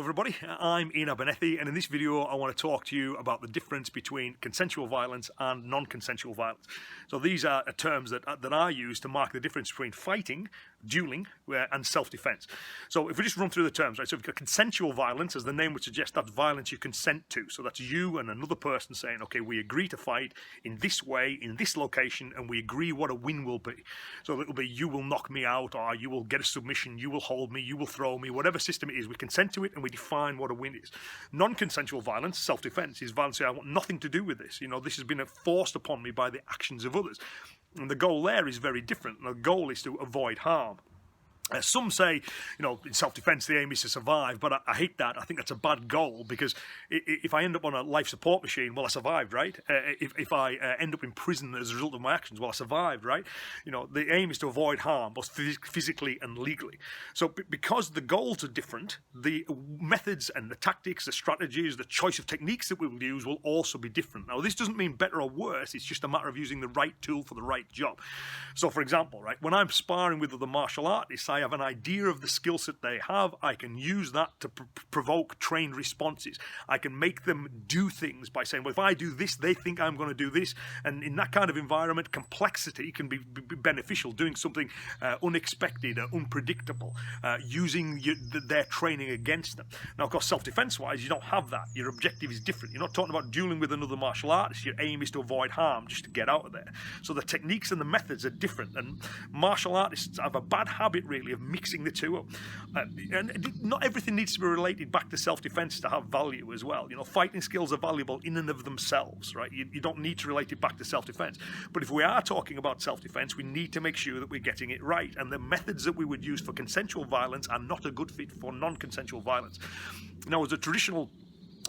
everybody, I'm Iain, and in this video I want to talk to you about the difference between consensual violence and non-consensual violence. So these are terms that I use to mark the difference between fighting, duelling, and self-defense. So if we just run through the terms, right? So we've got consensual violence, as the name would suggest, that's violence you consent to. So that's you and another person saying, okay, we agree to fight in this way, in this location, and we agree what a win will be. So it'll be you will knock me out, or you will get a submission, you will hold me, you will throw me, whatever system it is, we consent to it and we define what a win is. Non-consensual violence, self-defense, is violence saying, I want nothing to do with this. You know, this has been forced upon me by the actions of others. And the goal there is very different. The goal is to avoid harm. Some say, you know, in self-defense the aim is to survive, but I hate that. I think that's a bad goal, because if I end up on a life support machine, well, I survived, right? If I end up in prison as a result of my actions, well, I survived, right? You know, the aim is to avoid harm, both physically and legally. So because the goals are different, the methods and the tactics, the strategies, the choice of techniques that we will use will also be different. Now, this doesn't mean better or worse. It's just a matter of using the right tool for the right job. So, for example, right, when I'm sparring with other martial artists, I have an idea of the skill set they have. I can use that to provoke trained responses. I can make them do things by saying, well, if I do this, they think I'm going to do this. And in that kind of environment, complexity can be beneficial, doing something unexpected or unpredictable, using their training against them. Now, of course, self-defense-wise, you don't have that. Your objective is different. You're not talking about dueling with another martial artist. Your aim is to avoid harm, just to get out of there. So the techniques and the methods are different. And martial artists have a bad habit, really, of mixing the two up. And not everything needs to be related back to self-defense to have value as well. You know, fighting skills are valuable in and of themselves, right? You don't need to relate it back to self-defense. But if we are talking about self-defense, we need to make sure that we're getting it right. And the methods that we would use for consensual violence are not a good fit for non-consensual violence. Now, as a traditional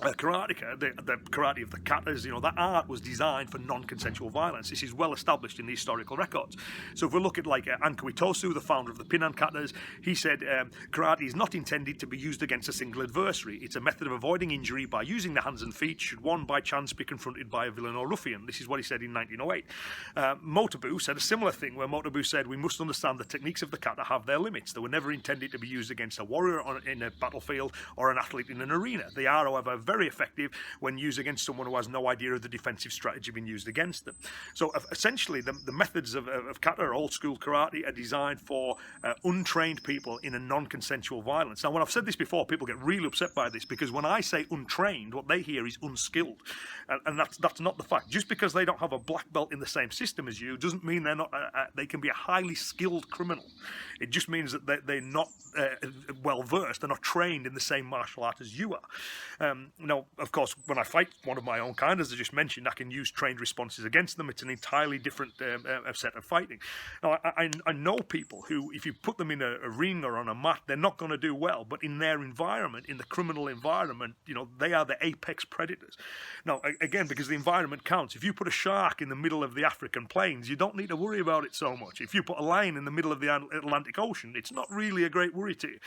karateka, the karate of the katas, you know, that art was designed for non-consensual violence. This is well established in the historical records. So if we look at like Anko Itosu, the founder of the Pinan katas, he said karate is not intended to be used against a single adversary. It's a method of avoiding injury by using the hands and feet should one by chance be confronted by a villain or ruffian. This is what he said in 1908. Motobu said a similar thing, where Motobu said, we must understand the techniques of the kata have their limits. They were never intended to be used against a warrior in a battlefield or an athlete in an arena. They are, however, very effective when used against someone who has no idea of the defensive strategy being used against them. So essentially, the methods of kata, old school karate, are designed for untrained people in a non-consensual violence. Now, when I've said this before, people get really upset by this, because when I say untrained, what they hear is unskilled, and that's not the fact. Just because they don't have a black belt in the same system as you doesn't mean they're not. They can be a highly skilled criminal. It just means that they're not well versed. They're not trained in the same martial art as you are. Now, of course, when I fight one of my own kind, as I just mentioned, I can use trained responses against them. It's an entirely different set of fighting. Now, I know people who, if you put them in a ring or on a mat, they're not going to do well. But in their environment, in the criminal environment, you know, they are the apex predators. Now, again, because the environment counts. If you put a shark in the middle of the African plains, you don't need to worry about it so much. If you put a lion in the middle of the Atlantic Ocean, it's not really a great worry to you.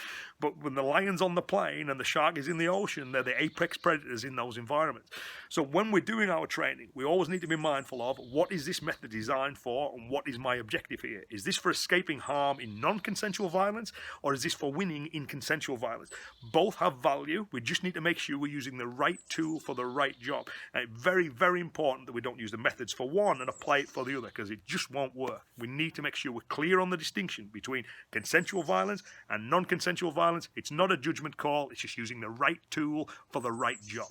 But when the lion's on the plain and the shark is in the ocean, they're the apex predators in those environments. So when we're doing our training, we always need to be mindful of what is this method designed for and what is my objective here. Is this for escaping harm in non-consensual violence, or is this for winning in consensual violence? Both have value. We just need to make sure we're using the right tool for the right job. And it's very, very important that we don't use the methods for one and apply it for the other, because it just won't work. We need to make sure we're clear on the distinction between consensual violence and non-consensual violence. It's not a judgment call. It's just using the right tool for the right job.